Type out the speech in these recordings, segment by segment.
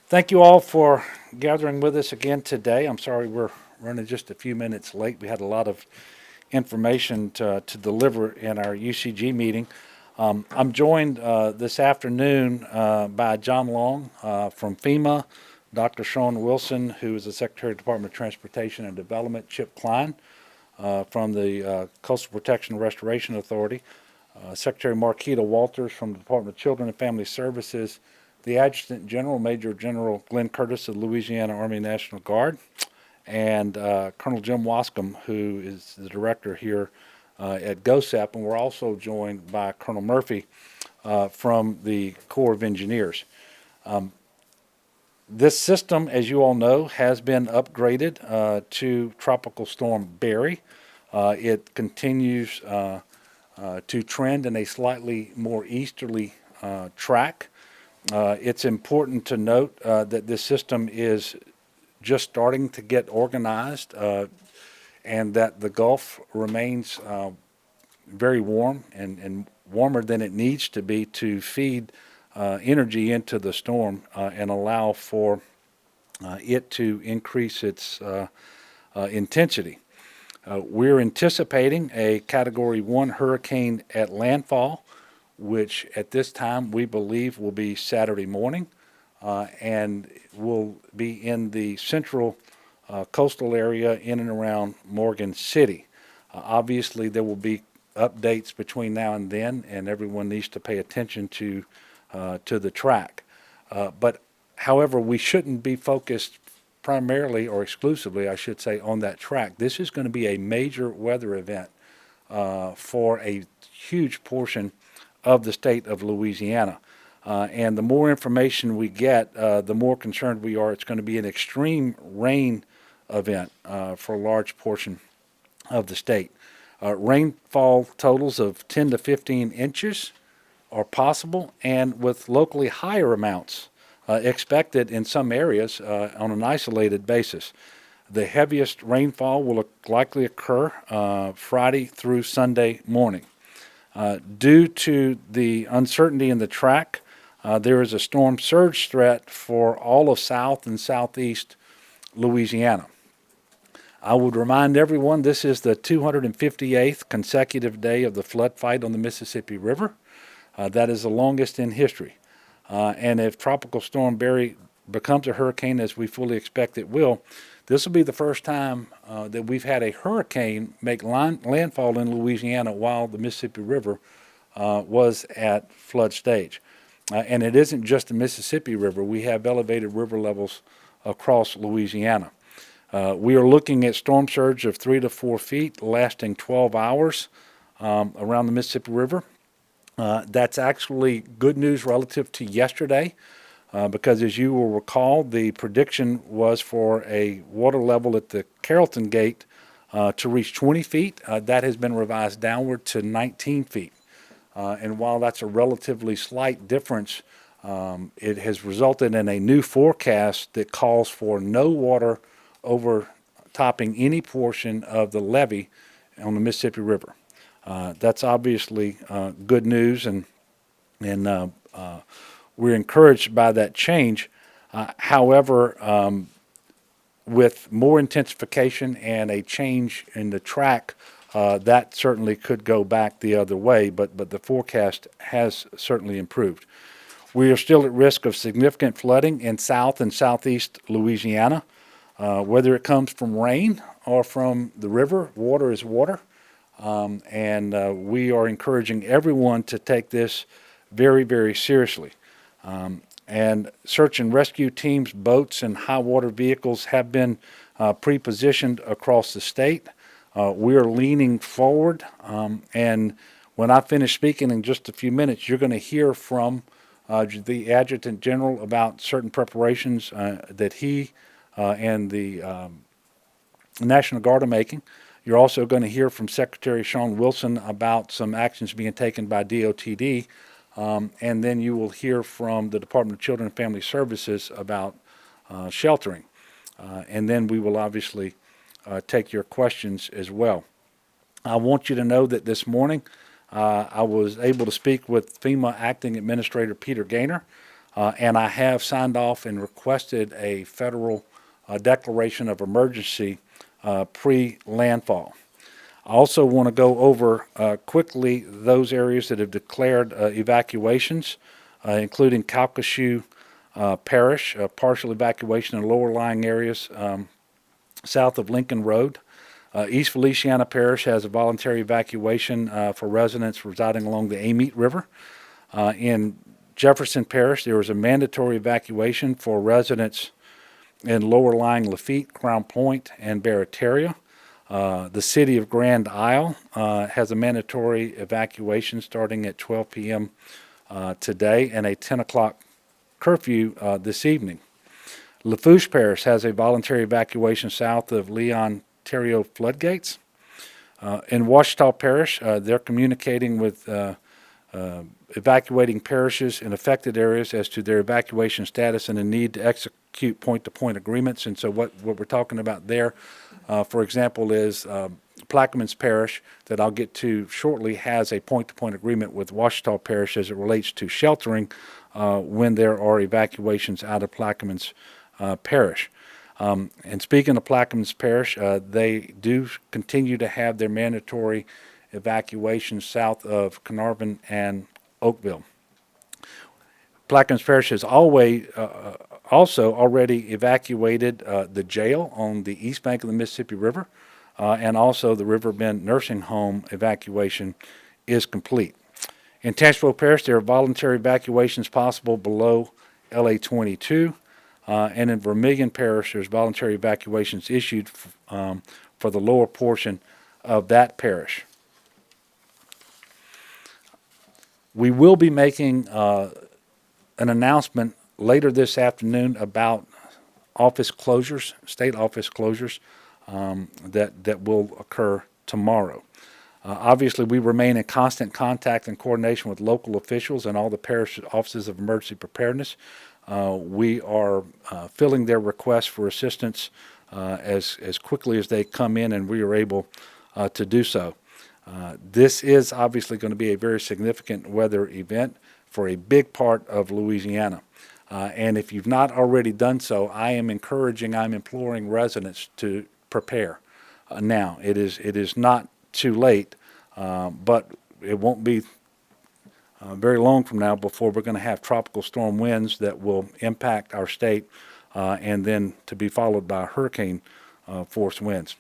Thank you all for gathering with us again today. I'm sorry we're running just a few minutes late. We had a lot of information to deliver in our UCG meeting. I'm joined this afternoon by John Long from FEMA, Dr. Sean Wilson, who is the Secretary of the Department of Transportation and Development, Chip Klein from the Coastal Protection and Restoration Authority, Secretary Marquita Walters from the Department of Children and Family Services, the Adjutant General, Major General Glenn Curtis of the Louisiana Army National Guard, and Colonel Jim Wascom, who is the director here at GOSEP, and we're also joined by Colonel Murphy from the Corps of Engineers. This system, as you all know, has been upgraded to Tropical Storm Barry. It continues to trend in a slightly more easterly track. It's important to note that this system is just starting to get organized and that the Gulf remains very warm and warmer than it needs to be to feed energy into the storm and allow for it to increase its intensity. We're anticipating a Category 1 hurricane at landfall, which at this time we believe will be Saturday morning and will be in the central coastal area in and around Morgan City. Obviously, there will be updates between now and then, and everyone needs to pay attention to the track. But however, we shouldn't be focused primarily or exclusively, I should say, on that track. This is going to be a major weather event for a huge portion of the state of Louisiana. And the more information we get, the more concerned we are it's going to be an extreme rain event for a large portion of the state. Rainfall totals of 10 to 15 inches are possible, and with locally higher amounts expected in some areas on an isolated basis. The heaviest rainfall will likely occur Friday through Sunday morning. Due to the uncertainty in the track, there is a storm surge threat for all of south and southeast Louisiana. I would remind everyone this is the 258th consecutive day of the flood fight on the Mississippi River. That is the longest in history. And if Tropical Storm Barry becomes a hurricane, as we fully expect it will, this will be the first time that we've had a hurricane make landfall in Louisiana while the Mississippi River was at flood stage. And it isn't just the Mississippi River. We have elevated river levels across Louisiana. We are looking at storm surge of 3 to 4 feet lasting 12 hours around the Mississippi River. That's actually good news relative to yesterday because, as you will recall, the prediction was for a water level at the Carrollton Gate to reach 20 feet. That has been revised downward to 19 feet. And while that's a relatively slight difference, it has resulted in a new forecast that calls for no water overtopping any portion of the levee on the Mississippi River. That's obviously good news, and we're encouraged by that change. However, with more intensification and a change in the track, that certainly could go back the other way, but the forecast has certainly improved. We are still at risk of significant flooding in south and southeast Louisiana. Whether it comes from rain or from the river, water is water. And we are encouraging everyone to take this very, very seriously. And search and rescue teams, boats, and high water vehicles have been pre-positioned across the state. We are leaning forward, and when I finish speaking in just a few minutes, you're going to hear from the Adjutant General about certain preparations that he and the National Guard are making. You're also going to hear from Secretary Sean Wilson about some actions being taken by DOTD, and then you will hear from the Department of Children and Family Services about sheltering. And then we will obviously take your questions as well. I want you to know that this morning I was able to speak with FEMA Acting Administrator Peter Gaynor. and I have signed off and requested a federal declaration of emergency pre-landfall. I also want to go over quickly those areas that have declared evacuations, including Calcasieu Parish, partial evacuation in lower lying areas south of Lincoln Road. East Feliciana Parish has a voluntary evacuation for residents residing along the Amite River. In Jefferson Parish, there was a mandatory evacuation for residents in lower lying Lafitte, Crown Point, and Barataria. The city of Grand Isle has a mandatory evacuation starting at 12 p.m. Today and a 10 o'clock curfew this evening. Lafourche Parish has a voluntary evacuation south of Leon Terrio floodgates. In Ouachita Parish, they're communicating with evacuating parishes in affected areas as to their evacuation status and the need to execute point-to-point agreements. And so what we're talking about there, for example, is Plaquemines Parish, that I'll get to shortly, has a point-to-point agreement with Ouachita Parish as it relates to sheltering when there are evacuations out of Plaquemines Parish. And speaking of Plaquemines Parish, they do continue to have their mandatory evacuations south of Carnarvon and Oakville. Plaquemines Parish has also already evacuated the jail on the east bank of the Mississippi River, and also the Riverbend Nursing Home evacuation is complete. In Tangipahoa Parish, there are voluntary evacuations possible below LA 22. And in Vermilion Parish, there's voluntary evacuations issued for the lower portion of that parish. We will be making an announcement later this afternoon about office closures, state office closures, that will occur tomorrow. Obviously, we remain in constant contact and coordination with local officials and all the parish offices of emergency preparedness. We are filling their requests for assistance as quickly as they come in, and we are able to do so. This is obviously going to be a very significant weather event for a big part of Louisiana. And if you've not already done so, I'm imploring residents to prepare. Now, it is not too late, but it won't be very long from now before we're going to have tropical storm winds that will impact our state, and then to be followed by hurricane force winds.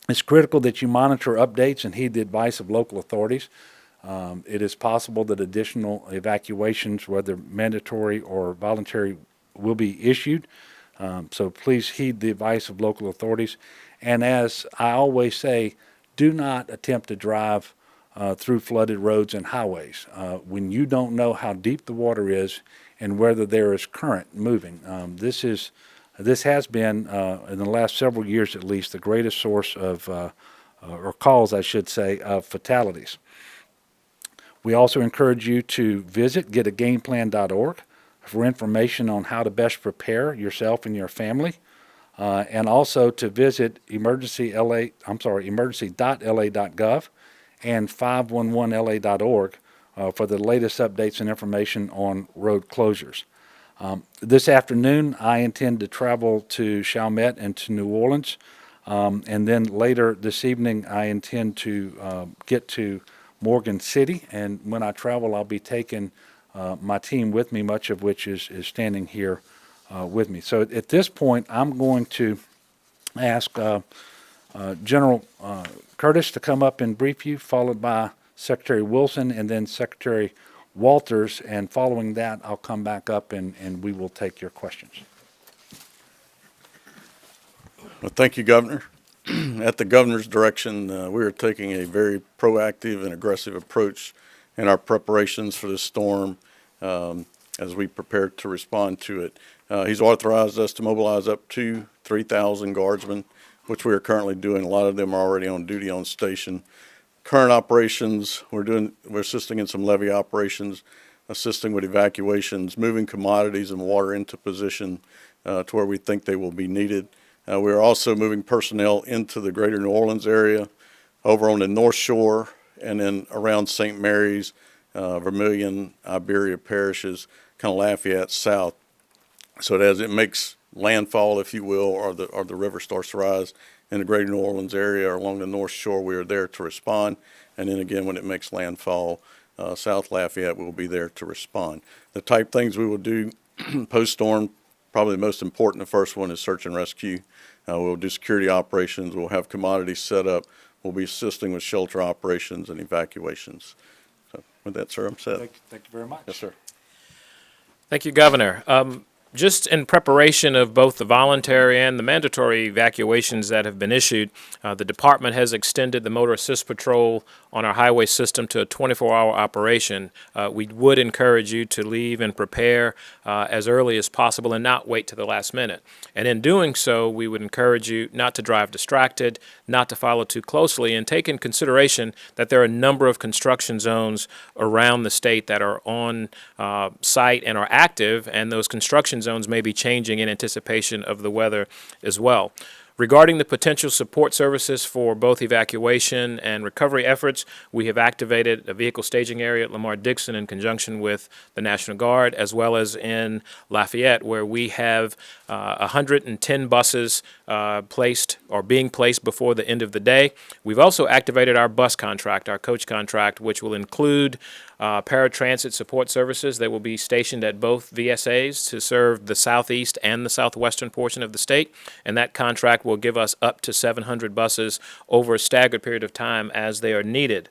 It's critical that you monitor updates and heed the advice of local authorities. It is possible that additional evacuations, whether mandatory or voluntary, will be issued. So please heed the advice of local authorities. And as I always say, do not attempt to drive through flooded roads and highways when you don't know how deep the water is and whether there is current moving. This has been, in the last several years at least, the greatest source of, or cause, I should say, of fatalities. We also encourage you to visit getagameplan.org for information on how to best prepare yourself and your family, and also to visit emergency.la.gov and 511la.org for the latest updates and information on road closures. This afternoon, I intend to travel to Chalmette and to New Orleans, and then later this evening, I intend to get to Morgan City, and when I travel, I'll be taking my team with me, much of which is standing here with me. So at this point, I'm going to ask General Curtis to come up and brief you, followed by Secretary Wilson and then Secretary Walters, and following that, I'll come back up and we will take your questions. Well, thank you, Governor. At the Governor's direction, we are taking a very proactive and aggressive approach in our preparations for this storm as we prepare to respond to it. He's authorized us to mobilize up to 3,000 guardsmen, which we are currently doing. A lot of them are already on duty on station. Current operations, we're assisting in some levee operations, assisting with evacuations, moving commodities and water into position to where we think they will be needed. We're also moving personnel into the greater New Orleans area, over on the North Shore, and then around St. Mary's, Vermilion, Iberia parishes, kind of Lafayette south. So that as it makes landfall, if you will, or the river starts to rise in the greater New Orleans area or along the North Shore, we are there to respond. And then again, when it makes landfall, South Lafayette will be there to respond. The type things we will do post-storm, probably the most important, the first one is search and rescue. We'll do security operations. We'll have commodities set up. We'll be assisting with shelter operations and evacuations. So with that, sir, I'm set. Thank you very much. Yes, sir. Thank you, Governor. Just in preparation of both the voluntary and the mandatory evacuations that have been issued, the department has extended the motor assist patrol on our highway system to a 24-hour operation. We would encourage you to leave and prepare as early as possible and not wait to the last minute. And in doing so, we would encourage you not to drive distracted, not to follow too closely, and take in consideration that there are a number of construction zones around the state that are on site and are active, and those construction zones may be changing in anticipation of the weather as well. Regarding the potential support services for both evacuation and recovery efforts, we have activated a vehicle staging area at Lamar-Dixon in conjunction with the National Guard, as well as in Lafayette, where we have 110 buses placed or being placed before the end of the day. We've also activated our bus contract, our coach contract, which will include paratransit support services that will be stationed at both VSAs to serve the southeast and the southwestern portion of the state, and that contract will give us up to 700 buses over a staggered period of time as they are needed.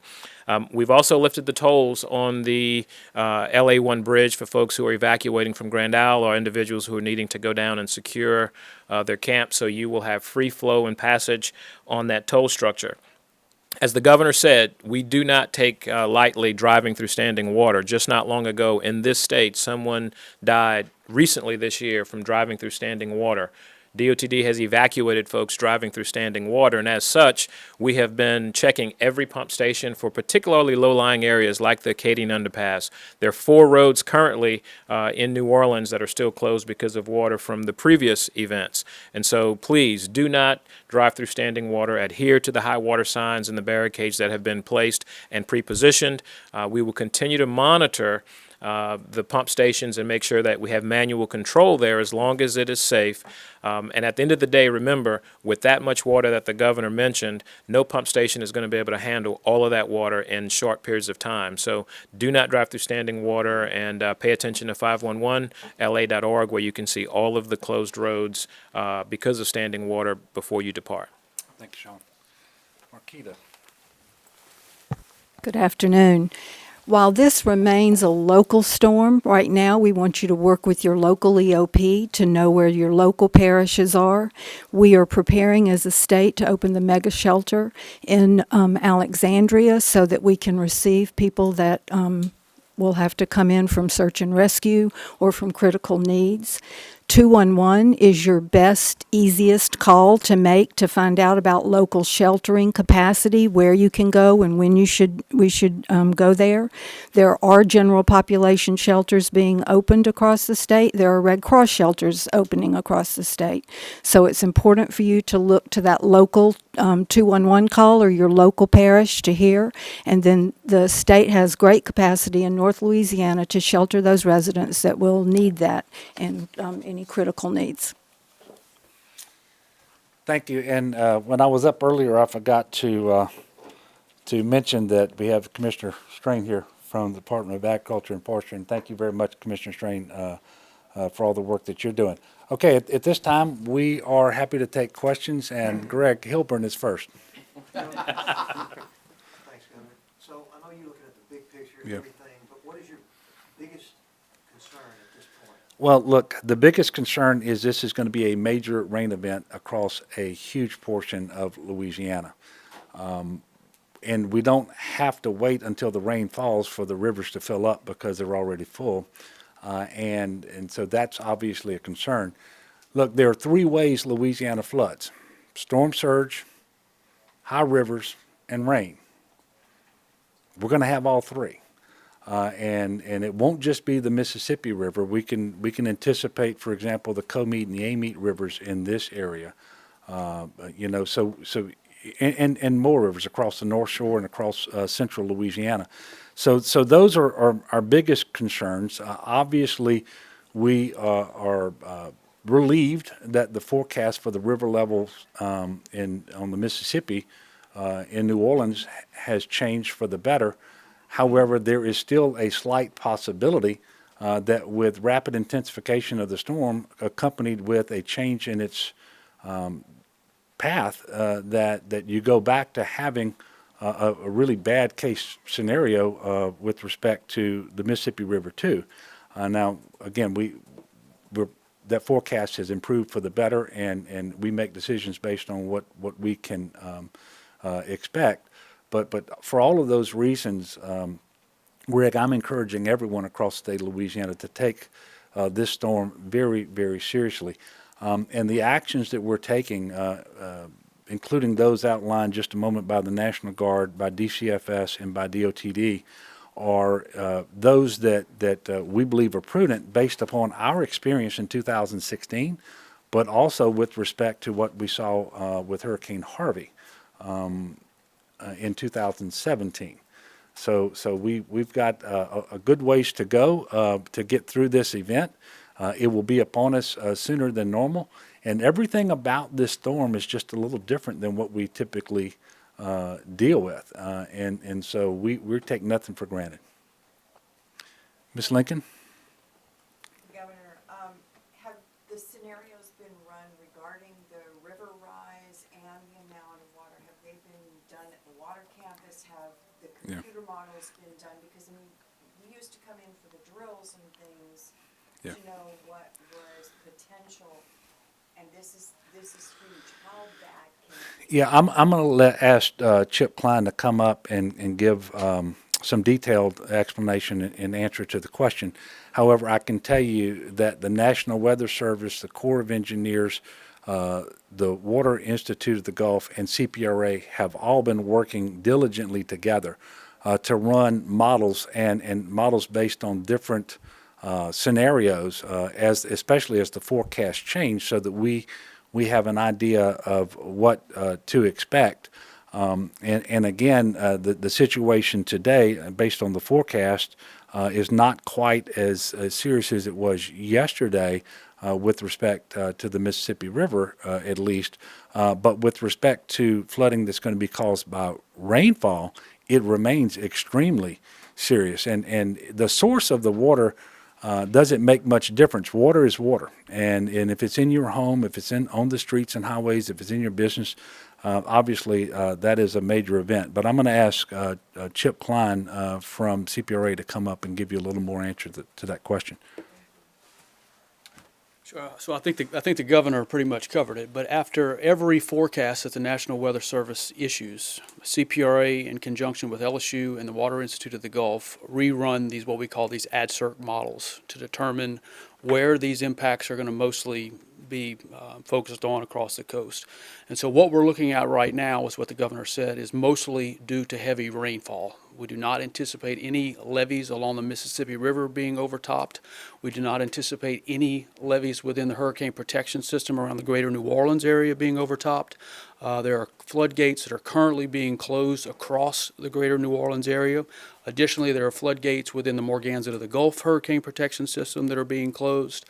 We've also lifted the tolls on the LA1 bridge for folks who are evacuating from Grand Isle or individuals who are needing to go down and secure their camp, so you will have free flow and passage on that toll structure. As the governor said, we do not take lightly driving through standing water. Just not long ago in this state, someone died recently this year from driving through standing water. DOTD has evacuated folks driving through standing water, and as such, we have been checking every pump station for particularly low-lying areas like the Acadian Underpass. There are 4 roads currently in New Orleans that are still closed because of water from the previous events. And so please do not drive through standing water. Adhere to the high water signs and the barricades that have been placed and pre-positioned. We will continue to monitor the pump stations and make sure that we have manual control there as long as it is safe. And at the end of the day, remember, with that much water that the governor mentioned, no pump station is going to be able to handle all of that water in short periods of time. So do not drive through standing water, and pay attention to 511la.org, where you can see all of the closed roads because of standing water before you depart. Thank you, Sean. Marquita. Good afternoon. While this remains a local storm, right now we want you to work with your local EOP to know where your local parishes are. We are preparing as a state to open the mega shelter in Alexandria so that we can receive people that will have to come in from search and rescue or from critical needs. 211 is your best, easiest call to make to find out about local sheltering capacity, where you can go and when we should go there. There are general population shelters being opened across the state. There are Red Cross shelters opening across the state. So it's important for you to look to that local 211 call or your local parish to hear. And then the state has great capacity in North Louisiana to shelter those residents that will need that and any critical needs. Thank you. And when I was up earlier, I forgot to mention that we have Commissioner Strain here from the Department of Agriculture and Forestry. And thank you very much, Commissioner Strain, for all the work that you're doing. Okay, at this time, we are happy to take questions, and Greg Hilburn is first. Thanks, Governor. So I know you're looking at the big picture and Yeah. everything, but what is your biggest concern at this point? Well, look, the biggest concern is this is going to be a major rain event across a huge portion of Louisiana. And we don't have to wait until the rain falls for the rivers to fill up because they're already full. And so that's obviously a concern. Look, there are 3 ways Louisiana floods: storm surge, high rivers, and rain. We're going to have all 3. And it won't just be the Mississippi River. We can anticipate, for example, the Comead and the Amite rivers in this area. So and more rivers across the North Shore and across central Louisiana. So those are our biggest concerns. Obviously, we are relieved that the forecast for the river levels on the Mississippi in New Orleans has changed for the better. However, there is still a slight possibility that with rapid intensification of the storm, accompanied with a change in its path, that you go back to having a really bad case scenario with respect to the Mississippi River too. Now, again, that forecast has improved for the better, and we make decisions based on what we can expect. But for all of those reasons, Greg, I'm encouraging everyone across the state of Louisiana to take this storm very, very seriously. And the actions that we're taking, including those outlined just a moment by the National Guard, by DCFS, and by DOTD, are those that we believe are prudent based upon our experience in 2016, but also with respect to what we saw with Hurricane Harvey in 2017. So we've got a good ways to go to get through this event. It will be upon us sooner than normal, and everything about this storm is just a little different than what we typically deal with, and so we take nothing for granted. Ms. Lincoln? Governor, have the scenarios been run regarding the river rise and the amount of water? Have they been done at the water campus? Have the Yeah. computer models been done? Because I mean, we used to come in for the drills and things Yeah. to know what was potential, and this is huge. How bad can it be? Yeah, I'm going to ask Chip Klein to come up and give some detailed explanation and answer to the question. However, I can tell you that the National Weather Service, the Corps of Engineers, the Water Institute of the Gulf, and CPRA have all been working diligently together to run models and models based on different scenarios, especially as the forecast change, so that we have an idea of what to expect. And again, the situation today, based on the forecast, is not quite as serious as it was yesterday with respect to the Mississippi River, at least. But with respect to flooding that's going to be caused by rainfall, it remains extremely serious. And the source of the water doesn't make much difference. Water is water, and if it's in your home, if it's on the streets and highways, if it's in your business, obviously that is a major event. But I'm going to ask Chip Klein from CPRA to come up and give you a little more answer to that question. Sure. So I think the governor pretty much covered it. But after every forecast that the National Weather Service issues, CPRA in conjunction with LSU and the Water Institute of the Gulf rerun these what we call these AdCirc models to determine where these impacts are going to mostly be focused on across the coast. And so what we're looking at right now is what the governor said is mostly due to heavy rainfall. We do not anticipate any levees along the Mississippi River being overtopped. We do not anticipate any levees within the hurricane protection system around the greater New Orleans area being overtopped. There are floodgates that are currently being closed across the greater New Orleans area. Additionally, there are floodgates within the Morganza to the Gulf hurricane protection system that are being closed.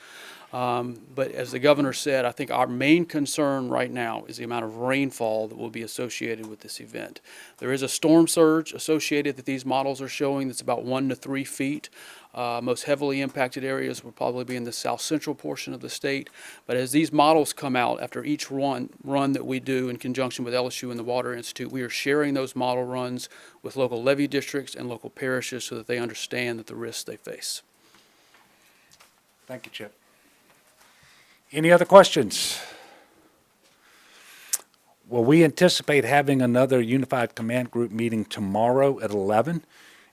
But as the governor said, I think our main concern right now is the amount of rainfall that will be associated with this event. There is a storm surge associated that these models are showing that's about 1 to 3 feet. Most heavily impacted areas will probably be in the south central portion of the state. But as these models come out after each run that we do in conjunction with LSU and the Water Institute, we are sharing those model runs with local levee districts and local parishes so that they understand that the risks they face. Thank you, Chip. Any other questions? Well, we anticipate having another Unified Command Group meeting tomorrow at 11.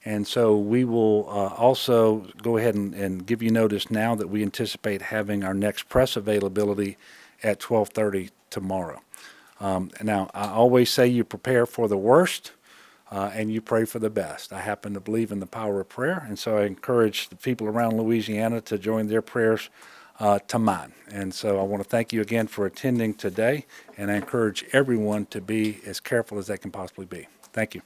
And so we will also go ahead and give you notice now that we anticipate having our next press availability at 12:30 tomorrow. Now, I always say you prepare for the worst and you pray for the best. I happen to believe in the power of prayer, and so I encourage the people around Louisiana to join their prayers to mine. And so I want to thank you again for attending today, and I encourage everyone to be as careful as they can possibly be. Thank you.